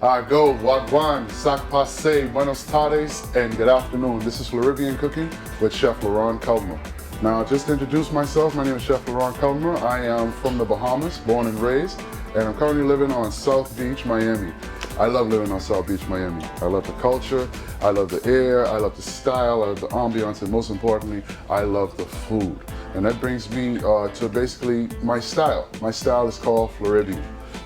Go, wagwan, sak passe, buenos tardes, and good afternoon. This is Floribean Cooking with Chef Laron Culmer. Now, just to introduce myself, my name is Chef Laron Culmer. I am from the Bahamas, born and raised, and I'm currently living on South Beach, Miami. I love living on South Beach, Miami. I love the culture, I love the air, I love the style, I love the ambiance, and most importantly, I love the food. And that brings me to basically my style. My style is called Floribean.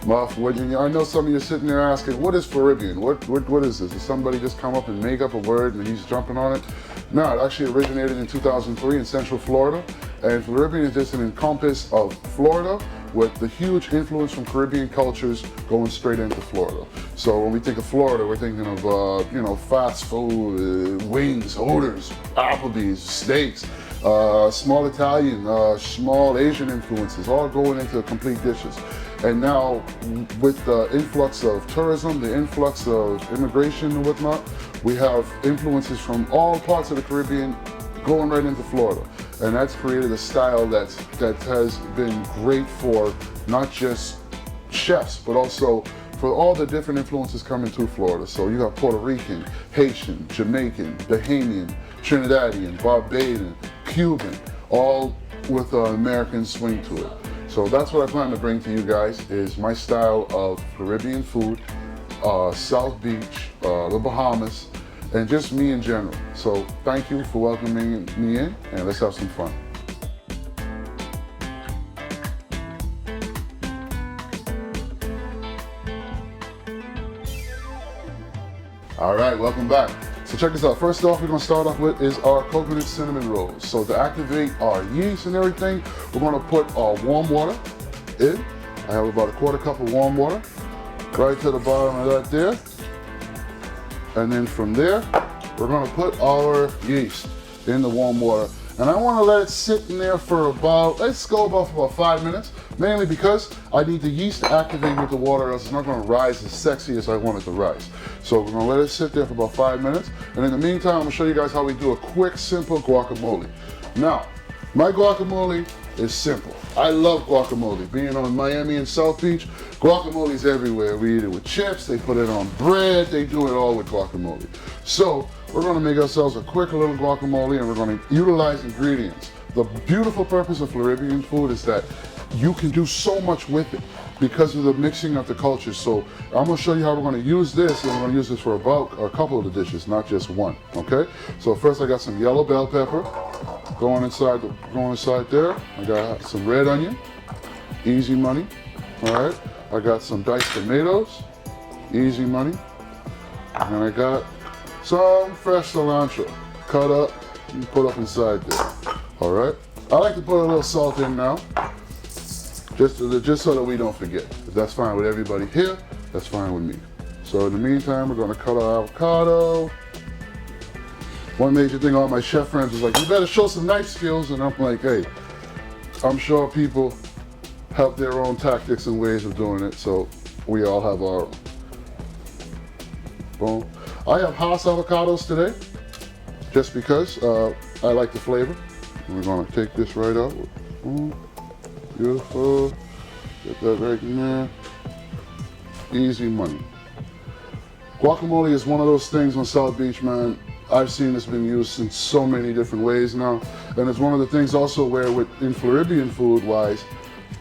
I know some of you are sitting there asking, what is Floribean? What is this? Did somebody just come up and make up a word and he's jumping on it? No, it actually originated in 2003 in Central Florida. And Floribean is just an encompass of Florida with the huge influence from Caribbean cultures going straight into Florida. So when we think of Florida, we're thinking of, fast food, wings, Hooters, Applebee's, steaks, small Italian, small Asian influences, all going into complete dishes. And now, with the influx of tourism, the influx of immigration and whatnot, we have influences from all parts of the Caribbean going right into Florida. And that's created a style that has been great for not just chefs, but also for all the different influences coming to Florida. So you got Puerto Rican, Haitian, Jamaican, Bahamian, Trinidadian, Barbadian, Cuban, all with an American swing to it. So that's what I plan to bring to you guys, is my style of Floribean food, South Beach, the Bahamas, and just me in general. So thank you for welcoming me in, and let's have some fun. All right, welcome back. So check this out. First off, we're gonna start off with is our coconut cinnamon rolls. So to activate our yeast and everything, we're gonna put our warm water in. I have about a quarter cup of warm water right to the bottom of that there. And then from there, we're gonna put our yeast in the warm water. And I wanna let it sit in there for about, let's go for about 5 minutes, mainly because I need the yeast to activate with the water, else it's not gonna rise as sexy as I want it to rise. So we're gonna let it sit there for about 5 minutes. And in the meantime, I'm gonna show you guys how we do a quick, simple guacamole. Now, my guacamole is simple. I love guacamole. Being on Miami and South Beach, guacamole is everywhere. We eat it with chips, they put it on bread, they do it all with guacamole. So we're gonna make ourselves a quick little guacamole, and we're gonna utilize ingredients. The beautiful purpose of Floribean food is that you can do so much with it because of the mixing of the cultures. So I'm gonna show you how we're gonna use this, and we're gonna use this for about a couple of the dishes, not just one, okay? So first I got some yellow bell pepper going inside there. I got some red onion, easy money, all right? I got some diced tomatoes, easy money. And I got some fresh cilantro, cut up and put up inside there, all right? I like to put a little salt in now, just so that we don't forget. If that's fine with everybody here, that's fine with me. So in the meantime, we're gonna cut our avocado. One major thing all my chef friends was like, you better show some knife skills, and I'm like, hey, I'm sure people have their own tactics and ways of doing it, so we all have our own. Boom. I have Hass avocados today, just because I like the flavor. We're gonna take this right out. Boom. Beautiful. Get that right in there. Easy money. Guacamole is one of those things on South Beach, man. I've seen this been used in so many different ways now. And it's one of the things also where in Floribean food wise,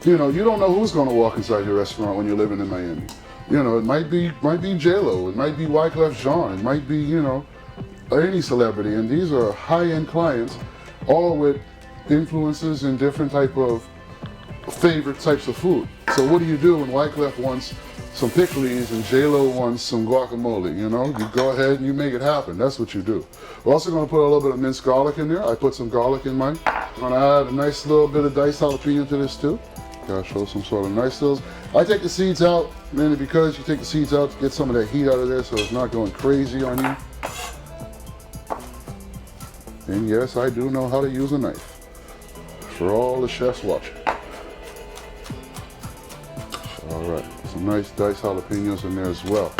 you don't know who's gonna walk inside your restaurant when you're living in Miami. It might be J-Lo, it might be Wyclef Jean, it might be, any celebrity. And these are high-end clients, all with influences in different type of favorite types of food. So what do you do when Wyclef wants some pickles and J-Lo wants some guacamole? You go ahead and you make it happen. That's what you do. We're also gonna put a little bit of minced garlic in there. I put some garlic in mine. I'm gonna add a nice little bit of diced jalapeno to this too. Gotta show some sort of nice little. I take the seeds out, mainly because you take the seeds out to get some of that heat out of there so it's not going crazy on you. And yes, I do know how to use a knife. For all the chefs watching. All right, some nice diced jalapenos in there as well.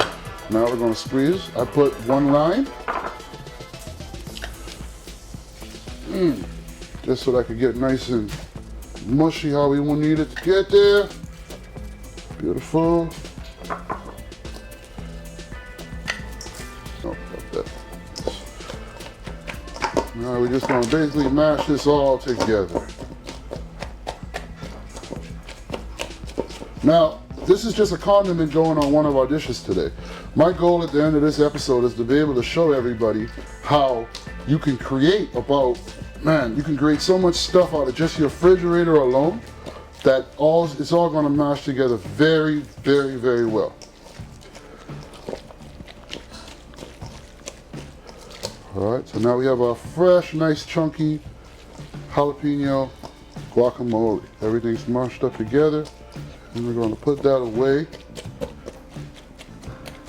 Now we're gonna squeeze. I put one lime. Just so that I could get nice and mushy how we need it to get there. Beautiful. Now we're just gonna basically mash this all together. Now, this is just a condiment going on one of our dishes today. My goal at the end of this episode is to be able to show everybody how you can create you can create so much stuff out of just your refrigerator alone that it's all gonna mash together very, very, very well. All right, so now we have our fresh, nice, chunky jalapeno guacamole. Everything's mashed up together. And we're going to put that away.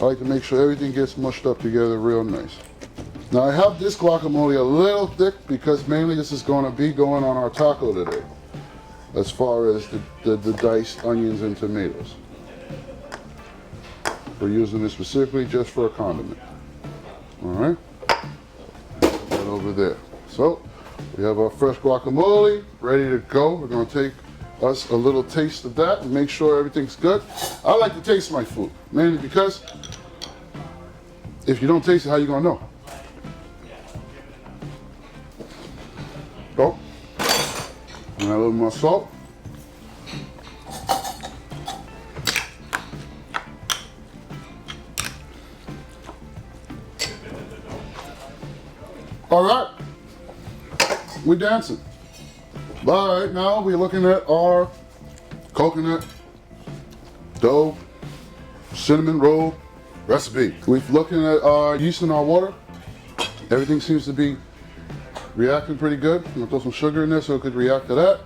I like to make sure everything gets mushed up together real nice. Now I have this guacamole a little thick because mainly this is going to be going on our taco today, as far as the diced onions and tomatoes. We're using this specifically just for a condiment. All right, put that over there. So we have our fresh guacamole ready to go. We're going to take us a little taste of that and make sure everything's good. I like to taste my food, mainly because if you don't taste it, how you gonna know? So, and a little more salt. All right, we're dancing. All right, now we're looking at our coconut dough cinnamon roll recipe. We're looking at our yeast in our water. Everything seems to be reacting pretty good. I'm gonna throw some sugar in there so it could react to that.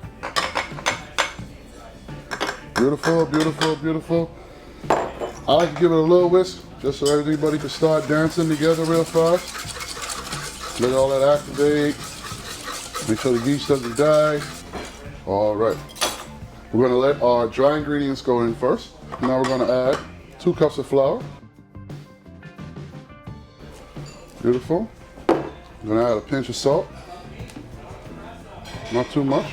Beautiful, beautiful, beautiful. I like to give it a little whisk just so everybody can start dancing together real fast. Let all that activate. Make sure the yeast doesn't die. All right. We're gonna let our dry ingredients go in first. Now we're gonna add 2 cups of flour. Beautiful. I'm gonna add a pinch of salt. Not too much.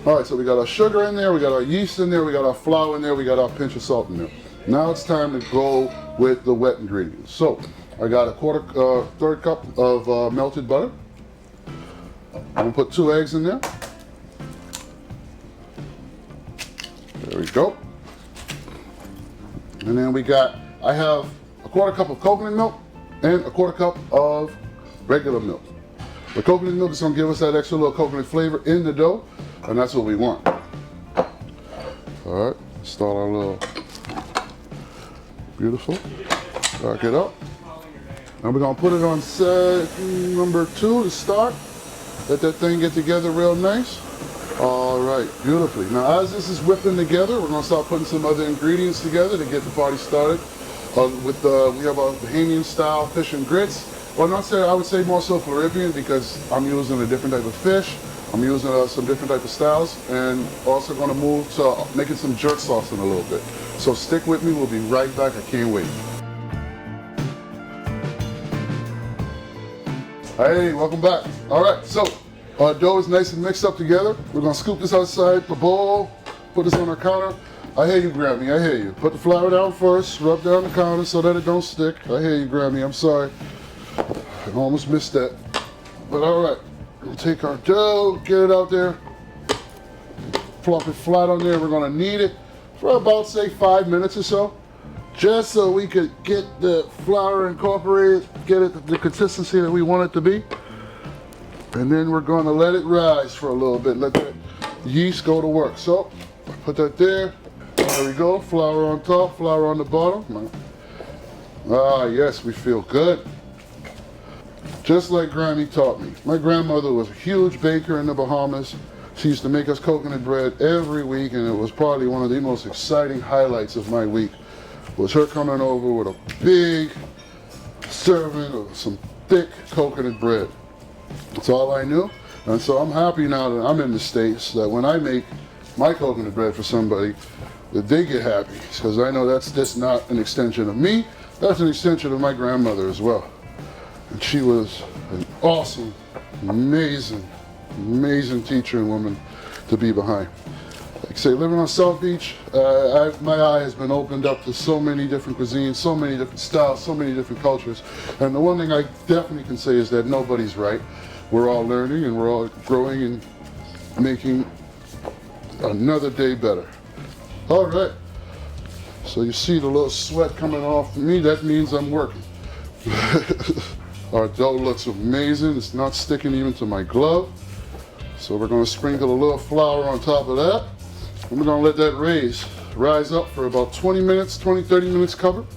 All right, so we got our sugar in there, we got our yeast in there, we got our flour in there, we got our pinch of salt in there. Now it's time to go with the wet ingredients. So I got a third cup of melted butter. I'm gonna put 2 eggs in there. There we go. And then I have a 1/4 cup of coconut milk and a 1/4 cup of regular milk. The coconut milk is gonna give us that extra little coconut flavor in the dough, and that's what we want. All right, start our little beautiful. Back it up. Now we're gonna put it on set number 2 to start. Let that thing get together real nice. All right, beautifully. Now as this is whipping together, we're gonna start putting some other ingredients together to get the party started. We have our Bahamian style fish and grits. Well, I would say more so Floribean because I'm using a different type of fish. I'm using some different type of styles, and also gonna move to making some jerk sauce in a little bit. So stick with me, we'll be right back, I can't wait. Hey, welcome back. All right, so our dough is nice and mixed up together. We're gonna scoop this outside the bowl, put this on our counter. I hear you, Grammy, I hear you. Put the flour down first, rub down the counter so that it don't stick. I hear you, Grammy, I'm sorry. I almost missed that. But all right, we'll take our dough, get it out there, plop it flat on there. We're gonna knead it for about, say, 5 minutes or so, just so we could get the flour incorporated, get it the consistency that we want it to be. And then we're gonna let it rise for a little bit, let that yeast go to work. So, put that there. There we go, flour on top, flour on the bottom. Ah, yes, we feel good. Just like Grammy taught me. My grandmother was a huge baker in the Bahamas. She used to make us coconut bread every week, and it was probably one of the most exciting highlights of my week, was her coming over with a big serving of some thick coconut bread. That's all I knew. And so I'm happy now that I'm in the States that when I make my coconut bread for somebody, that they get happy, because I know that's just not an extension of me, that's an extension of my grandmother as well. And she was an awesome, amazing, amazing teacher and woman to be behind. Like I say, living on South Beach, my eye has been opened up to so many different cuisines, so many different styles, so many different cultures. And the one thing I definitely can say is that nobody's right. we're all learning and we're all growing and making another day better. All right, so you see the little sweat coming off me, that means I'm working. Our dough looks amazing. It's not sticking even to my glove. So we're going to sprinkle a little flour on top of that. And we're going to let that rise up for about 20 minutes, 30 minutes covered.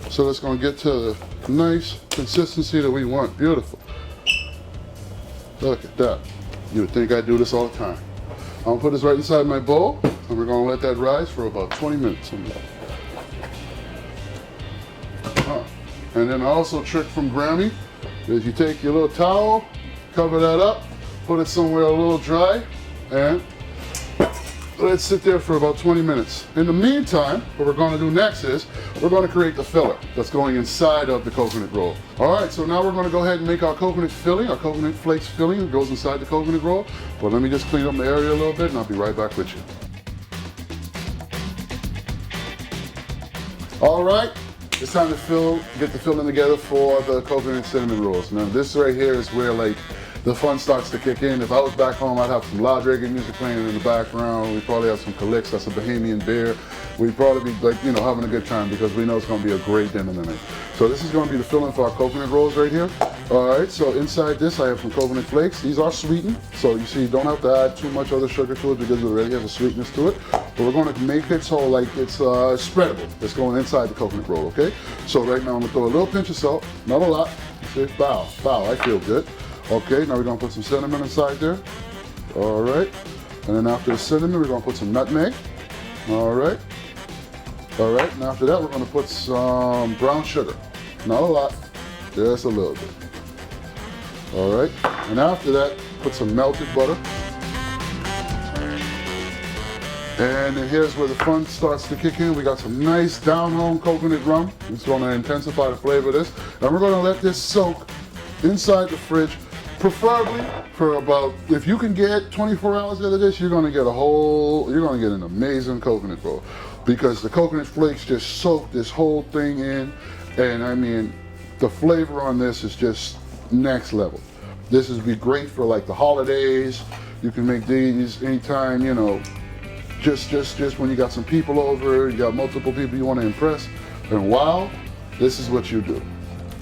So that's going to get to the nice consistency that we want. Beautiful. Look at that. You would think I do this all the time. I'm going to put this right inside my bowl, and we're going to let that rise for about 20 minutes. And then also, trick from Grammy is you take your little towel, cover that up, put it somewhere a little dry, and let it sit there for about 20 minutes. In the meantime, what we're going to do next is we're going to create the filler that's going inside of the coconut roll. All right, so now we're going to go ahead and make our coconut filling, our coconut flakes filling that goes inside the coconut roll. But let me just clean up the area a little bit and I'll be right back with you. All right, it's time to get the filling together for the coconut cinnamon rolls. Now this right here is where like the fun starts to kick in. If I was back home, I'd have some La Dragon music playing in the background. We'd probably have some Calix, that's a Bahamian beer. We'd probably be like, you know, having a good time because we know it's gonna be a great dinner tonight. So this is gonna be the filling for our coconut rolls right here. All right, so inside this I have some coconut flakes. These are sweetened, so you see you don't have to add too much other sugar to it because it already has a sweetness to it. But we're gonna make it so like it's spreadable. It's going inside the coconut roll, okay? So right now I'm gonna throw a little pinch of salt, not a lot. See, bow, I feel good. Okay, now we're gonna put some cinnamon inside there. All right, and then after the cinnamon, we're gonna put some nutmeg. All right, and after that, we're gonna put some brown sugar. Not a lot, just a little bit. All right, and after that, put some melted butter. And then here's where the fun starts to kick in. We got some nice down-home coconut rum. It's gonna intensify the flavor of this. And we're gonna let this soak inside the fridge, preferably for about, if you can get 24 hours out of this, you're gonna get an amazing coconut roll because the coconut flakes just soak this whole thing in. And I mean, the flavor on this is just next level. This would be great for like the holidays. You can make these anytime, you know, just when you got some people over, you got multiple people you want to impress, and wow, this is what you do.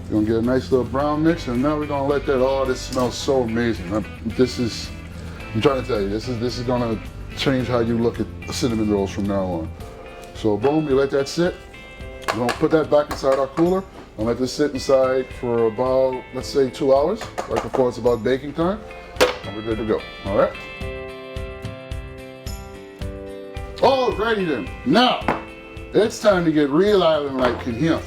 You're gonna get a nice little brown mix, and now we're gonna let that, oh, this smells so amazing. I'm trying to tell you, this is gonna change how you look at cinnamon rolls from now on. So boom, we let that sit. We're gonna put that back inside our cooler and let this sit inside for about, let's say 2 hours, right before it's about baking time, and we're good to go, all right? Alrighty then, now, it's time to get real island-like in here.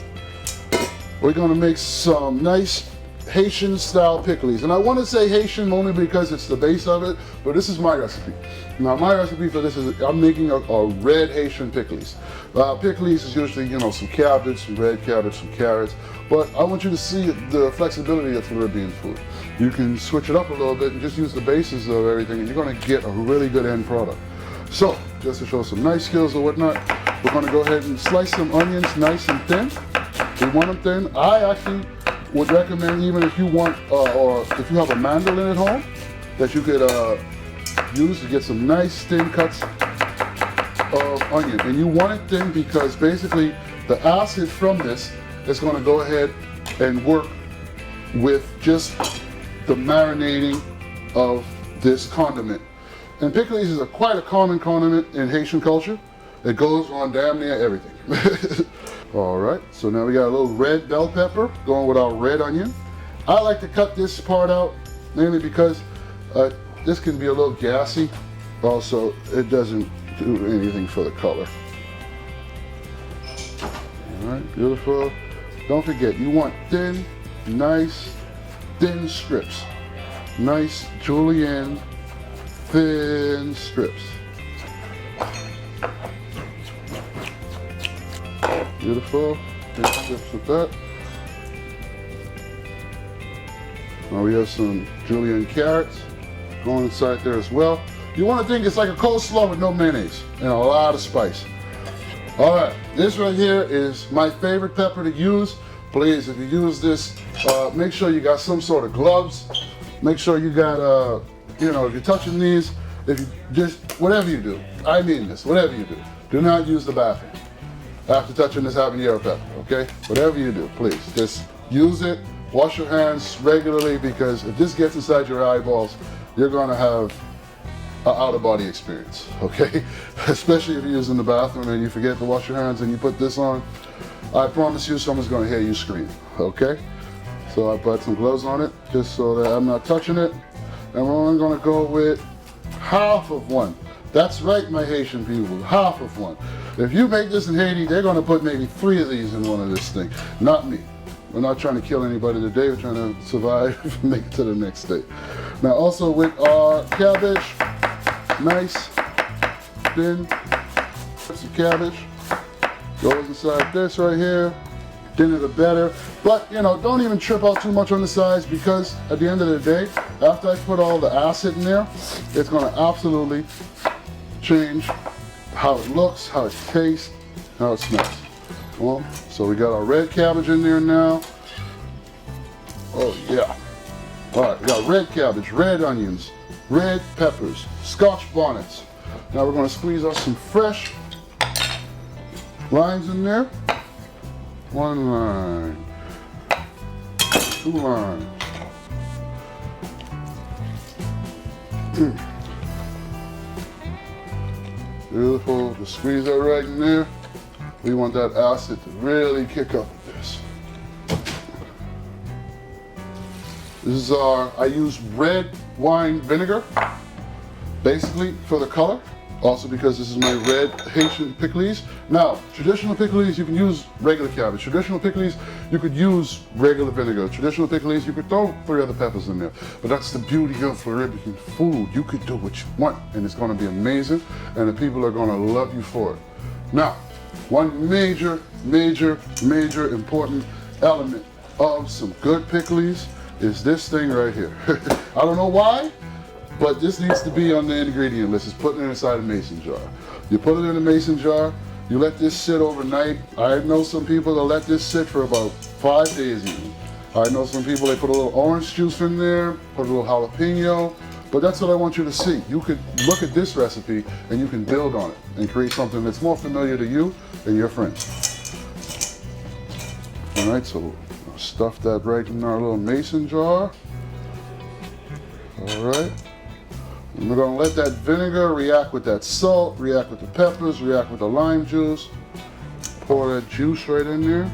We're gonna make some nice Haitian style pickles. And I wanna say Haitian only because it's the base of it, but this is my recipe. Now my recipe for this is, I'm making a red Haitian pickles. Pickles is usually, you know, some cabbage, some red cabbage, some carrots, but I want you to see the flexibility of Floribean food. You can switch it up a little bit and just use the bases of everything, and you're gonna get a really good end product. So, just to show some nice skills or whatnot, we're gonna go ahead and slice some onions nice and thin. We want them thin. I actually would recommend, even if you want, or if you have a mandolin at home, that you could use to get some nice thin cuts of onion. And you want it thin because basically the acid from this is gonna go ahead and work with just the marinating of this condiment. And pickles is quite a common condiment in Haitian culture. It goes on damn near everything. All right, so now we got a little red bell pepper going with our red onion. I like to cut this part out mainly because this can be a little gassy. Also, it doesn't do anything for the color. All right, beautiful. Don't forget, you want thin, nice, thin strips. Nice julienne thin strips. Beautiful, thin strips with that. Now we have some julienne carrots going inside there as well. You want to think it's like a coleslaw with no mayonnaise and a lot of spice. All right, this right here is my favorite pepper to use. Please, if you use this, make sure you got some sort of gloves make sure you got, you know, if you're touching these, if you just, whatever you do, I mean this, whatever you do not use the bathroom after touching this habanero pepper, okay? Whatever you do, please, just use it, wash your hands regularly, because if this gets inside your eyeballs, you're gonna have an out-of-body experience, okay? Especially if you're using the bathroom and you forget to wash your hands and you put this on, I promise you someone's gonna hear you scream, okay? So I put some gloves on it, just so that I'm not touching it. And we're only gonna go with half of one. That's right, my Haitian people, half of one. If you make this in Haiti, they're gonna put maybe 3 of these in one of this thing. Not me. We're not trying to kill anybody today, we're trying to survive and make it to the next day. Now also with our cabbage, nice, thin bits of cabbage, goes inside this right here. Thinner the better, but you know, don't even trip out too much on the size, because at the end of the day, after I put all the acid in there, it's going to absolutely change how it looks, how it tastes, how it smells. Well, so we got our red cabbage in there now. Oh yeah. All right, we got red cabbage, red onions, red peppers, scotch bonnets. Now we're going to squeeze out some fresh limes in there. 1 line, 2 lines. Beautiful, just squeeze that right in there. We want that acid to really kick up with this. This is I use red wine vinegar, basically for the color. Also because this is my red Haitian pickles. Now, traditional pickles, you can use regular cabbage. Traditional pickles, you could use regular vinegar. Traditional pickles, you could throw 3 other peppers in there. But that's the beauty of Floribean food. You could do what you want, and it's gonna be amazing, and the people are gonna love you for it. Now, one major important element of some good pickles is this thing right here. I don't know why, but this needs to be on the ingredient list. It's putting it inside a mason jar. You put it in a mason jar, you let this sit overnight. I know some people that let this sit for about 5 days even. I know some people, they put a little orange juice in there, put a little jalapeno, but that's what I want you to see. You could look at this recipe and you can build on it and create something that's more familiar to you and your friends. All right, so I'll stuff that right in our little mason jar. All right. And we're gonna let that vinegar react with that salt, react with the peppers, react with the lime juice. Pour that juice right in there.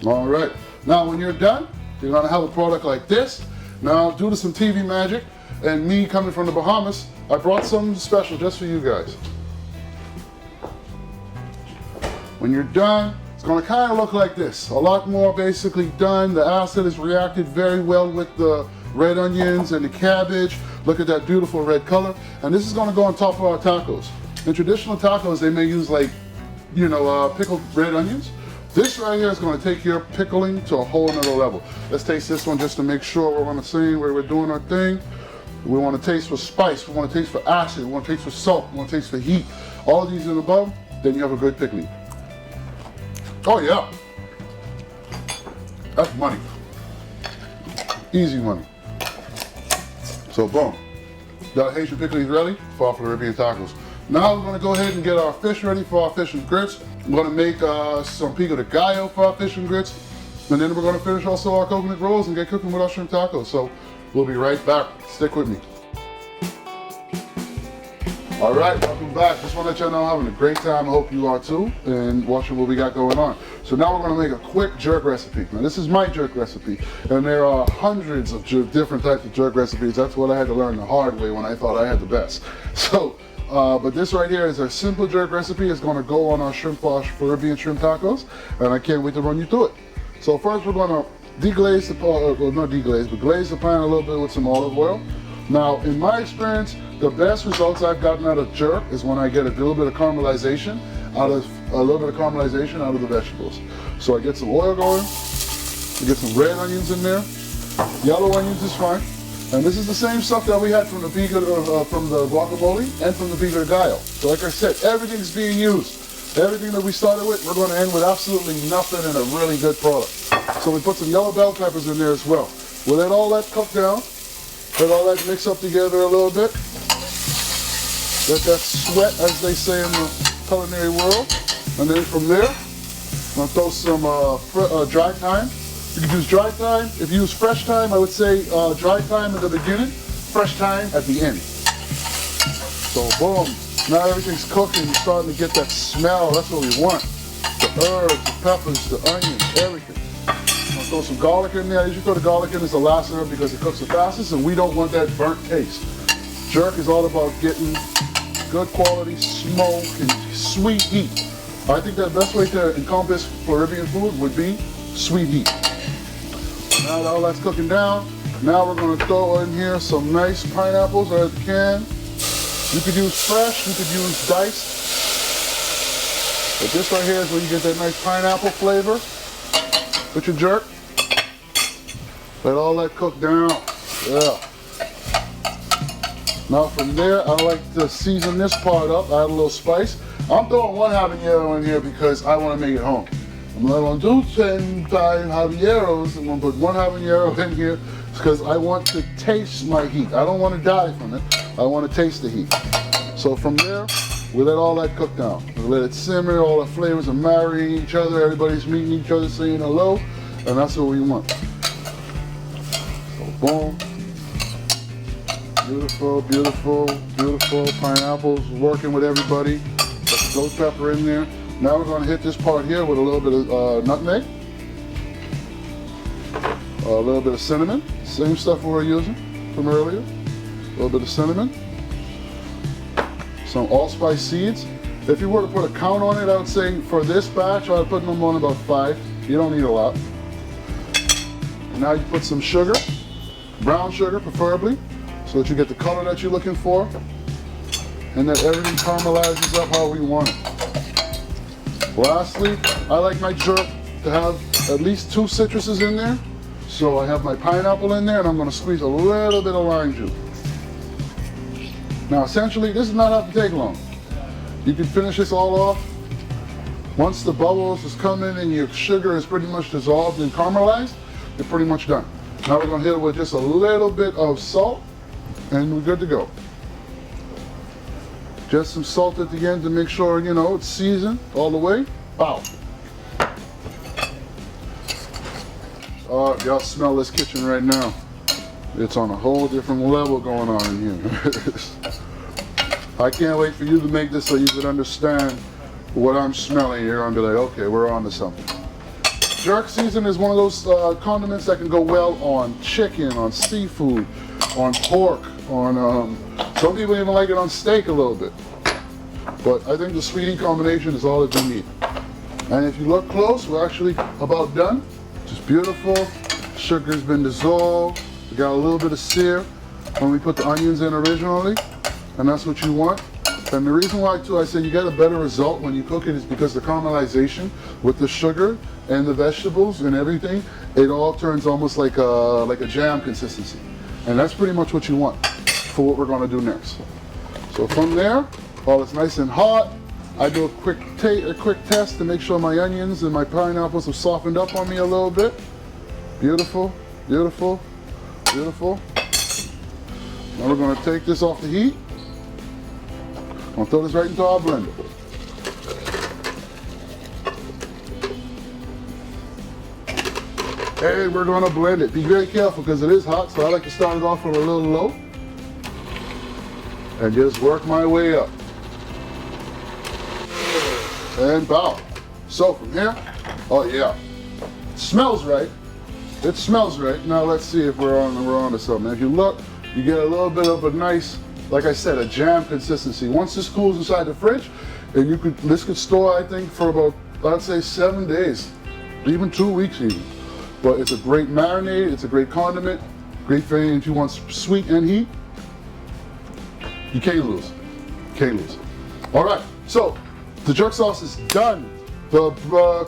All right, now when you're done, you're gonna have a product like this. Now due to some TV magic and me coming from the Bahamas, I brought something special just for you guys. When you're done, it's gonna kind of look like this. A lot more basically done. The acid has reacted very well with the red onions and the cabbage. Look at that beautiful red color. And this is gonna go on top of our tacos. In traditional tacos, they may use like, you know, pickled red onions. This right here is gonna take your pickling to a whole nother level. Let's taste this one just to make sure we're on the same where we're doing our thing. We wanna taste for spice, we wanna taste for acid, we wanna taste for salt, we wanna taste for heat. All of these and above, then you have a good pickling. Oh yeah, that's money, easy money. So boom, got Haitian pickles ready for our Floribean tacos. Now we're gonna go ahead and get our fish ready for our fish and grits. I'm gonna make some pico de gallo for our fish and grits. And then we're gonna finish also our coconut rolls and get cooking with our shrimp tacos. So we'll be right back, stick with me. All right, welcome back. Just want to let y'all know I'm having a great time. I hope you are too, and watching what we got going on. So now we're going to make a quick jerk recipe. Now this is my jerk recipe, and there are hundreds of different types of jerk recipes. That's what I had to learn the hard way when I thought I had the best. So, but this right here is a simple jerk recipe. It's going to go on our shrimp wash Floribean shrimp tacos, and I can't wait to run you through it. So first we're going to deglaze the pan, well not deglaze, but glaze the pan a little bit with some olive oil. Now, in my experience, the best results I've gotten out of jerk is when I get a little bit of caramelization out of the vegetables. So I get some oil going, I get some red onions in there, yellow onions is fine, and this is the same stuff that we had from the guacamole and from the pico de gallo. So like I said, everything's being used. Everything that we started with, we're going to end with absolutely nothing and a really good product. So we put some yellow bell peppers in there as well. We'll let all that cook down. Let all that mix up together a little bit. Let that sweat, as they say in the culinary world. And then from there, I'm going to throw some dry thyme. You can use dry thyme. If you use fresh thyme, I would say dry thyme at the beginning, fresh thyme at the end. So boom, now everything's cooking. You're starting to get that smell. That's what we want. The herbs, the peppers, the onions, everything. I'm gonna throw some garlic in there. I usually throw the garlic in as the last herb because it cooks the fastest, and we don't want that burnt taste. Jerk is all about getting good quality smoke and sweet heat. I think the best way to encompass Floribean food would be sweet heat. Now that all that's cooking down, now we're going to throw in here some nice pineapples out of the can. You could use fresh, you could use diced. But this right here is where you get that nice pineapple flavor with your jerk. Let all that cook down. Yeah. Now from there, I like to season this part up. I add a little spice. I'm throwing 1 habanero in here because I want to make it home. I'm not going to do 10 habaneros. I'm going to put 1 habanero in here because I want to taste my heat. I don't want to die from it. I want to taste the heat. So from there, we let all that cook down. We let it simmer, all the flavors are marrying each other, everybody's meeting each other, saying hello, and that's what we want. So boom. Beautiful, beautiful, beautiful. Pineapples working with everybody. Put the ghost pepper in there. Now we're going to hit this part here with a little bit of nutmeg, a little bit of cinnamon, same stuff we were using from earlier, a little bit of cinnamon, some allspice seeds. If you were to put a count on it, I would say for this batch, I would put them on about 5. You don't need a lot. And now you put some sugar, brown sugar preferably, so that you get the color that you're looking for, and that everything caramelizes up how we want it. Lastly, I like my jerk to have at least 2 citruses in there. So I have my pineapple in there, and I'm going to squeeze a little bit of lime juice. Now essentially, this does not have to take long. You can finish this all off. Once the bubbles is coming and your sugar is pretty much dissolved and caramelized, you're pretty much done. Now we're going to hit it with just a little bit of salt, and we're good to go. Just some salt at the end to make sure, you know, it's seasoned all the way. Wow. Y'all smell this kitchen right now. It's on a whole different level going on in here. I can't wait for you to make this so you can understand what I'm smelling here and be like, okay, we're on to something. Jerk season is one of those condiments that can go well on chicken, on seafood, on pork, on some people even like it on steak a little bit. But I think the sweet heat combination is all that you need. And if you look close, we're actually about done. Just beautiful. Sugar's been dissolved. We got a little bit of sear when we put the onions in originally, and that's what you want. And the reason why too I say you get a better result when you cook it is because the caramelization with the sugar and the vegetables and everything, it all turns almost like a jam consistency. And that's pretty much what you want for what we're going to do next. So from there, while it's nice and hot, I do a quick test to make sure my onions and my pineapples have softened up on me a little bit. Beautiful, beautiful, beautiful. Now we're going to take this off the heat. I'm going to throw this right into our blender. And we're going to blend it. Be very careful because it is hot, so I like to start it off from a little low and just work my way up. And bow. So from here, oh yeah, it smells right. It smells right. Now let's see if we're on to something. If you look, you get a little bit of a nice, like I said, a jam consistency. Once this cools inside the fridge, and this could store, I think, for about, I'd say 7 days, even 2 weeks even. But it's a great marinade, it's a great condiment, great thing if you want sweet and heat. You can't lose. Can't lose. All right, so the jerk sauce is done. The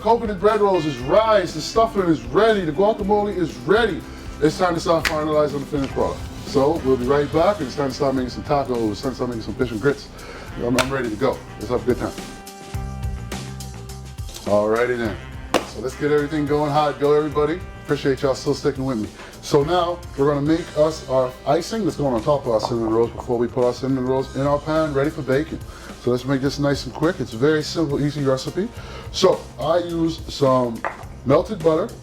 coconut bread rolls is rised. The stuffing is ready. The guacamole is ready. It's time to start finalizing the finished product. So we'll be right back, and it's time to start making some tacos. It's time to start making some fish and grits. I'm ready to go. Let's have a good time. Alrighty then. So let's get everything going. Hot go, everybody. Appreciate y'all still sticking with me. So now we're gonna make us our icing that's going on top of our cinnamon rolls before we put our cinnamon rolls in our pan ready for baking. So let's make this nice and quick. It's a very simple, easy recipe. So I use some melted butter.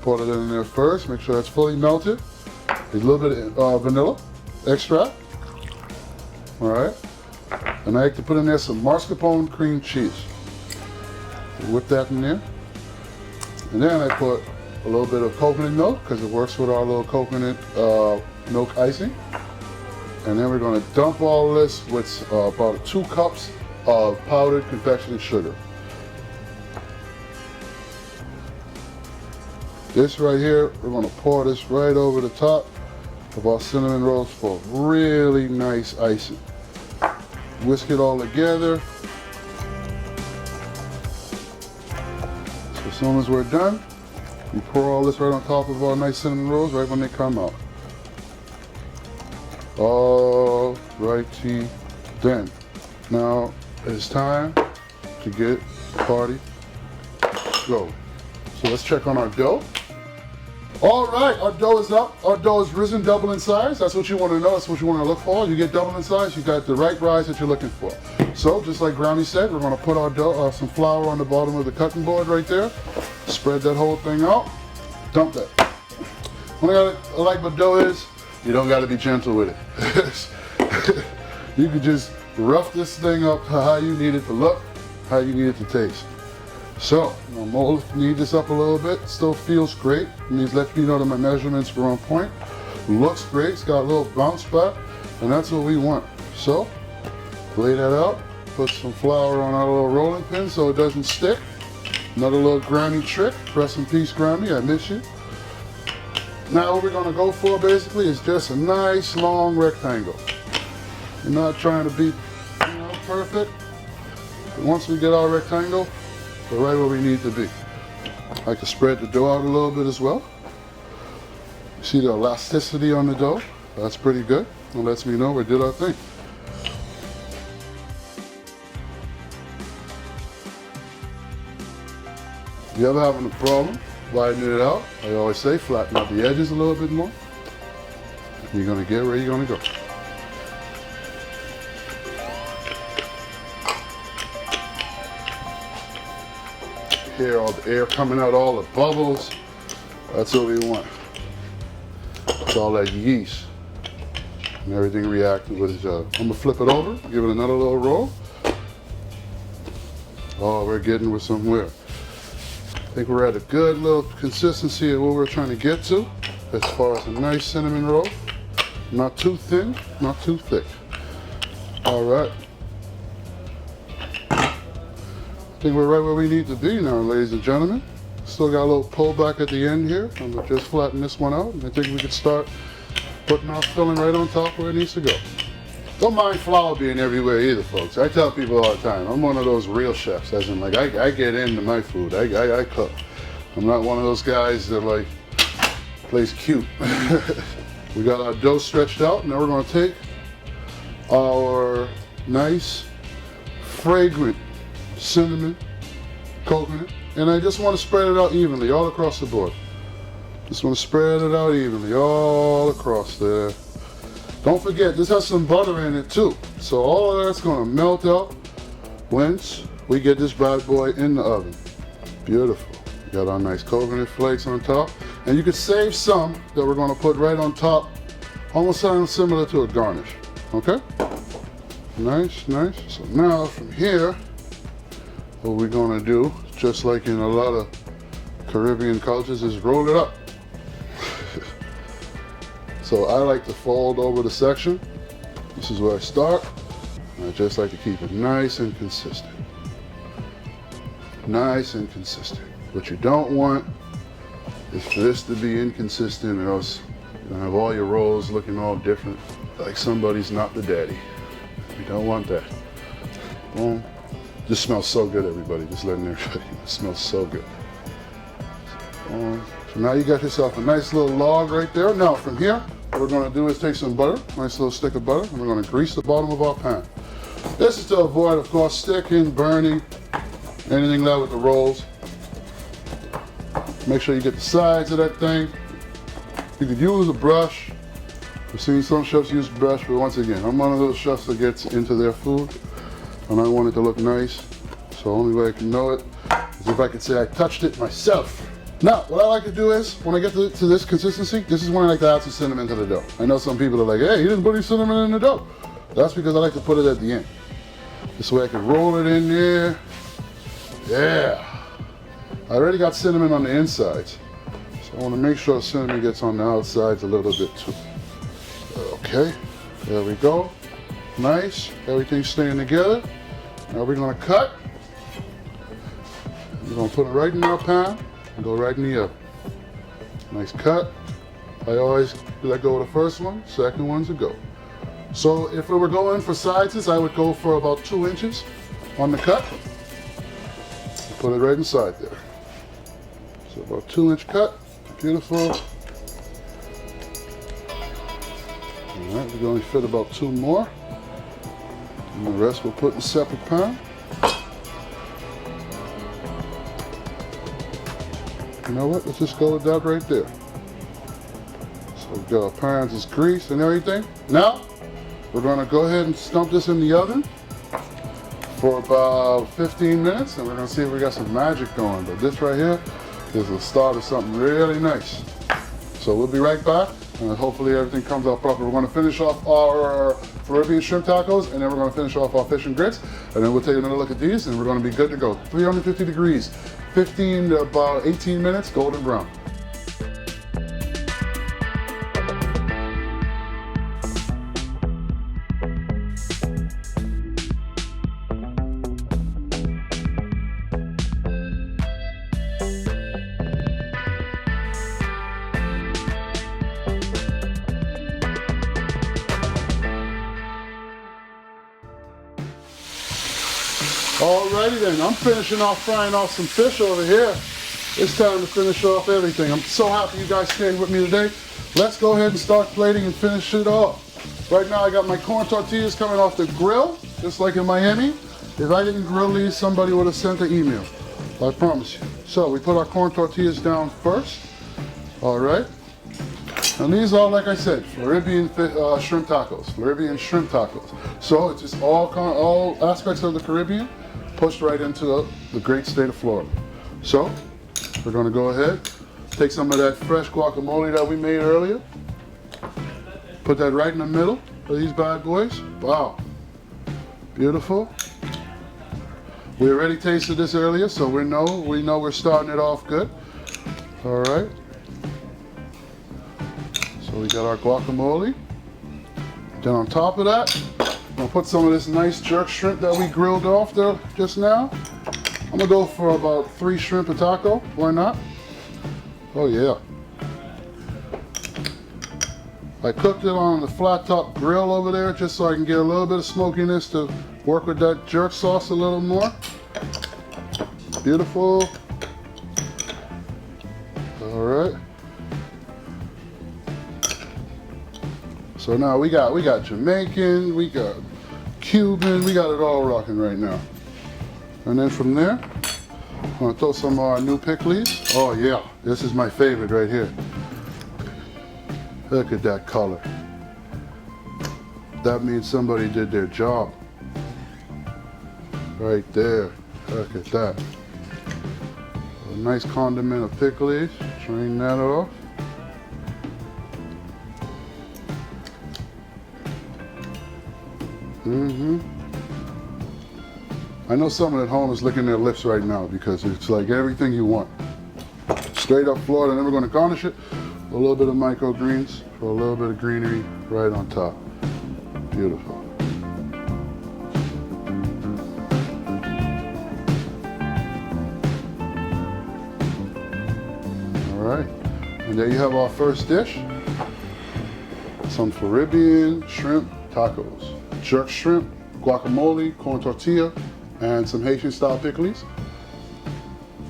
Pour it in there first, make sure it's fully melted. A little bit of vanilla extract. Alright. And I like to put in there some mascarpone cream cheese. Whip that in there. And then I put a little bit of coconut milk because it works with our little coconut milk icing. And then we're going to dump all this with about 2 cups of powdered confectionate sugar. This right here, we're going to pour this right over the top of our cinnamon rolls for really nice icing. Whisk it all together. So as soon as we're done, we pour all this right on top of our nice cinnamon rolls right when they come out. All righty then. Now it's time to get the party going. So let's check on our dough. All right, our dough is up. Our dough is risen double in size. That's what you want to know. That's what you want to look for. You get double in size, you got the right rise that you're looking for. So just like Brownie said, we're going to put our dough, some flour on the bottom of the cutting board right there. Spread that whole thing out. Dump that. What I like about dough is you don't got to be gentle with it. You can just rough this thing up how you need it to look, how you need it to taste. So, I'm gonna knead this up a little bit. Still feels great. It means let me know that my measurements were on point. Looks great. It's got a little bounce back, and that's what we want. So, lay that out. Put some flour on our little rolling pin so it doesn't stick. Another little Grammy trick. Rest in peace, Grammy. I miss you. Now, what we're gonna go for basically is just a nice long rectangle. We're not trying to be, perfect. But once we get our rectangle, we're right where we need to be. I like to spread the dough out a little bit as well. You see the elasticity on the dough? That's pretty good. It lets me know we did our thing. If you ever having a problem widening it out, I always say flatten out the edges a little bit more. You're gonna get where you're gonna go. Hear all the air coming out, all the bubbles. That's what we want. It's all that yeast and everything reacting with each other. I'm gonna flip it over, give it another little roll. Oh, we're getting with somewhere. I think we're at a good little consistency of what we're trying to get to as far as a nice cinnamon roll. Not too thin, not too thick. All right. I think we're right where we need to be now, ladies and gentlemen. Still got a little pullback at the end here. I'm gonna just flatten this one out, and I think we can start putting our filling right on top where it needs to go. Don't mind flour being everywhere either, folks. I tell people all the time, I'm one of those real chefs, as in like I get into my food, I cook. I'm not one of those guys that like plays cute. We got our dough stretched out, and now we're gonna take our nice, fragrant cinnamon, coconut, and I just want to spread it out evenly all across the board. Just want to spread it out evenly all across there. Don't forget, this has some butter in it too. So all of that's going to melt out once we get this bad boy in the oven. Beautiful. Got our nice coconut flakes on top. And you could save some that we're going to put right on top, almost sounds similar to a garnish. Okay? Nice, nice. So now from here, what we're gonna do, just like in a lot of Caribbean cultures, is roll it up. So I like to fold over the section. This is where I start. I just like to keep it nice and consistent. Nice and consistent. What you don't want is for this to be inconsistent, or else you're gonna have all your rolls looking all different, like somebody's not the daddy. We don't want that. Boom. This smells so good, everybody. Just letting everybody know. It smells so good. So now you got yourself a nice little log right there. Now from here, what we're gonna do is take some butter, nice little stick of butter, and we're gonna grease the bottom of our pan. This is to avoid, of course, sticking, burning, Anything left with the rolls. Make sure you get the sides of that thing. You could use a brush. I've seen some chefs use brush, but once again, I'm one of those chefs that gets into their food, and I want it to look nice. So the only way I can know it is if I could say I touched it myself. Now, what I like to do is, when I get to this consistency, this is when I like to add some cinnamon to the dough. I know some people are like, hey, you didn't put any cinnamon in the dough. That's because I like to put it at the end. This way I can roll it in there. Yeah. I already got cinnamon on the insides, so I want to make sure cinnamon gets on the outsides a little bit too. Okay, there we go. Nice, everything's staying together. Now we're gonna cut. We're gonna put it right in our pan and go right in the oven. Nice cut. I always let go of the first one, second one's a go. So if we were going for sizes, I would go for about 2 inches on the cut. Put it right inside there. So about 2-inch cut, beautiful. All right, we're going to fit about 2 more. And the rest we'll put in a separate pan. You know what, let's just go with that right there. So we've got our pans is greased and everything. Now, we're going to go ahead and stump this in the oven for about 15 minutes, and we're going to see if we got some magic going. But this right here is the start of something really nice. So we'll be right back, and hopefully everything comes out proper. We're going to finish off our Floribean shrimp tacos, and then we're going to finish off our fish and grits, and then we'll take another look at these, and we're going to be good to go. 350 degrees, 15 to about 18 minutes, golden brown. Alrighty then, I'm finishing off frying off some fish over here. It's time to finish off everything. I'm so happy you guys stayed with me today. Let's go ahead and start plating and finish it off. Right now I got my corn tortillas coming off the grill, just like in Miami. If I didn't grill these, somebody would have sent an email. I promise you. So we put our corn tortillas down first. Alright. And these are, like I said, Floribean shrimp tacos. Floribean shrimp tacos. So it's just all aspects of the Caribbean pushed right into the great state of Florida. So we're going to go ahead, take some of that fresh guacamole that we made earlier, put that right in the middle of these bad boys. Wow, beautiful. We already tasted this earlier, so we know we're starting it off good. All right. So we got our guacamole. Then on top of that, I'm gonna put some of this nice jerk shrimp that we grilled off there just now. I'm gonna go for about 3 shrimp a taco. Why not? Oh yeah. I cooked it on the flat top grill over there just so I can get a little bit of smokiness to work with that jerk sauce a little more. Beautiful. All right. So now we got Jamaican, we got Cuban, we got it all rocking right now. And then from there, I'm gonna throw some of our new pickles. Oh yeah, this is my favorite right here. Look at that color. That means somebody did their job. Right there, look at that. A nice condiment of pickles, drain that off. I know someone at home is licking their lips right now because it's like everything you want. Straight up Florida, and then we're going to garnish it with a little bit of microgreens for a little bit of greenery right on top. Beautiful. All right, and there you have our first dish. Some Floribean shrimp tacos. Jerk shrimp, guacamole, corn tortilla, and some Haitian style pickles.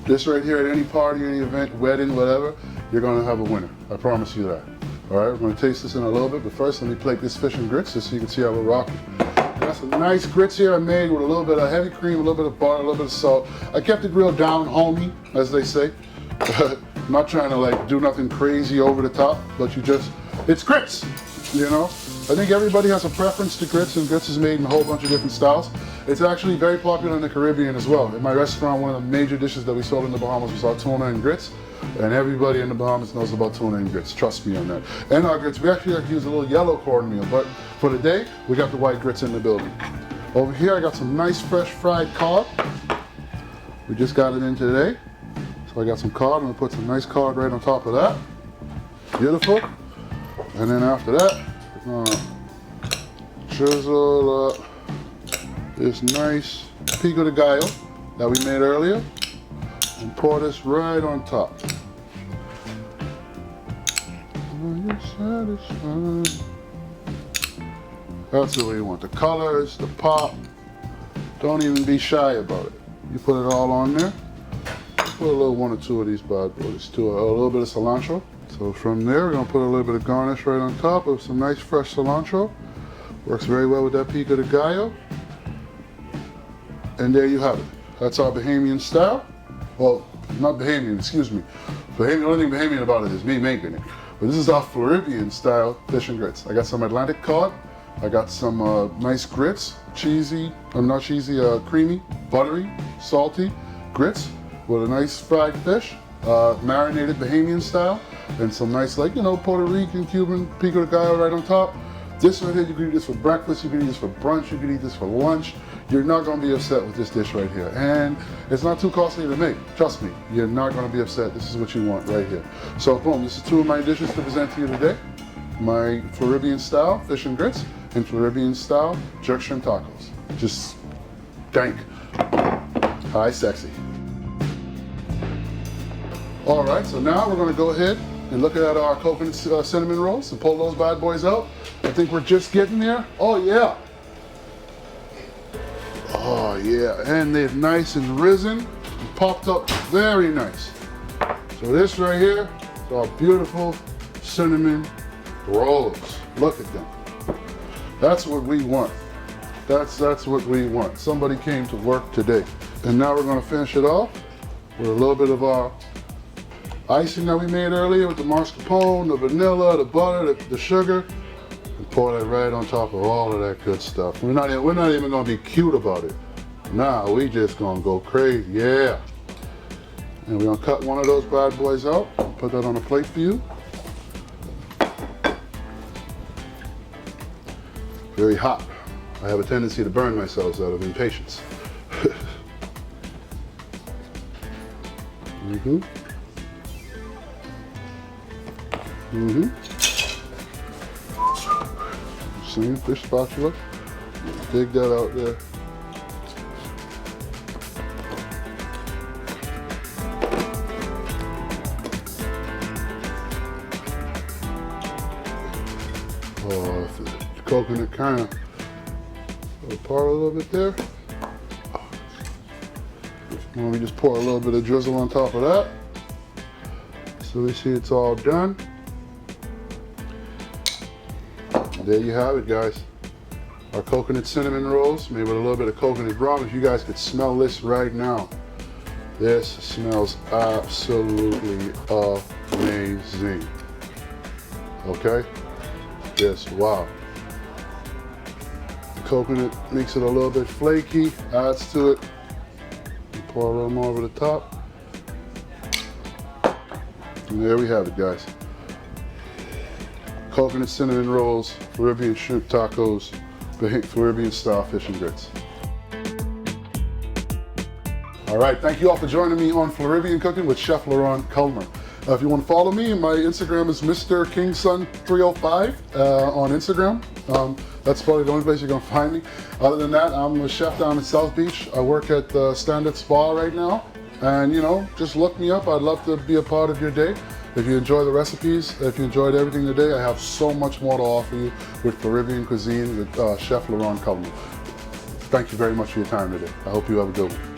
This right here at any party, any event, wedding, whatever, you're gonna have a winner. I promise you that. All right, we're gonna taste this in a little bit, but first let me plate this fish and grits just so you can see how we're rocking. Got some nice grits here I made with a little bit of heavy cream, a little bit of butter, a little bit of salt. I kept it real down homey, as they say. I'm not trying to like do nothing crazy over the top, but it's grits, you know? I think everybody has a preference to grits, and grits is made in a whole bunch of different styles. It's actually very popular in the Caribbean as well. In my restaurant, one of the major dishes that we sold in the Bahamas was our tuna and grits. And everybody in the Bahamas knows about tuna and grits, trust me on that. And our grits, we actually like to use a little yellow cornmeal, but for the day, we got the white grits in the building. Over here, I got some nice fresh fried cod. We just got it in today. So I got some cod, and we put some nice cod right on top of that. Beautiful. And then after that, drizzle up this nice pico de gallo that we made earlier, and pour this right on top. Are you satisfied? That's the way you want. The colors, the pop. Don't even be shy about it. You put it all on there. Put a little one or two of these bad boys to a little bit of cilantro. So from there, we're gonna put a little bit of garnish right on top of some nice fresh cilantro. Works very well with that pico de gallo. And there you have it. That's our Bahamian style. Well, not Bahamian, excuse me. The only thing Bahamian about it is me making it. But this is our Floribean style fish and grits. I got some Atlantic cod. I got some nice grits, cheesy, not cheesy, creamy, buttery, salty grits with a nice fried fish, marinated Bahamian style, and some nice, like, you know, Puerto Rican, Cuban pico de gallo right on top. This right here, you can eat this for breakfast, you can eat this for brunch, you can eat this for lunch. You're not gonna be upset with this dish right here. And it's not too costly to make. Trust me, you're not gonna be upset. This is what you want right here. So boom, this is two of my dishes to present to you today. My Floribean style fish and grits and Floribean style jerk shrimp tacos. Just dank. Hi, sexy. All right, so now we're gonna go ahead and look at our coconut cinnamon rolls and pull those bad boys out. I think we're just getting there. Oh yeah. Oh yeah, and they're nice and risen and popped up very nice. So this right here is our beautiful cinnamon rolls. Look at them. That's what we want. That's what we want. Somebody came to work today. And now we're gonna finish it off with a little bit of our icing that we made earlier with the mascarpone, the vanilla, the butter, the sugar. And pour that right on top of all of that good stuff. We're not even gonna be cute about it. Nah, we just gonna go crazy, yeah. And we're gonna cut one of those bad boys out, put that on a plate for you. Very hot. I have a tendency to burn myself out of impatience. Mm-hmm. Mm-hmm. Same fish spatula. Dig that out there. Oh, the coconut kind of apart a little bit there. And we just pour a little bit of drizzle on top of that. So we see it's all done. There you have it, guys. Our coconut cinnamon rolls made with a little bit of coconut rum. If you guys could smell this right now, this smells absolutely amazing. Okay? Just wow. The coconut makes it a little bit flaky, adds to it. Pour a little more over the top. And there we have it, guys. Coconut cinnamon rolls, Floribean shrimp tacos, Floribean style fish and grits. All right, thank you all for joining me on Floribean Cooking with Chef Laron Culmer. If you want to follow me, my Instagram is Mr. Kingson305 on Instagram. That's probably the only place you're gonna find me. Other than that, I'm a chef down in South Beach. I work at the Standard Spa right now. And you know, just look me up. I'd love to be a part of your day. If you enjoy the recipes, if you enjoyed everything today, I have so much more to offer you with Floribean cuisine with Chef Laron Culmer. Thank you very much for your time today. I hope you have a good one.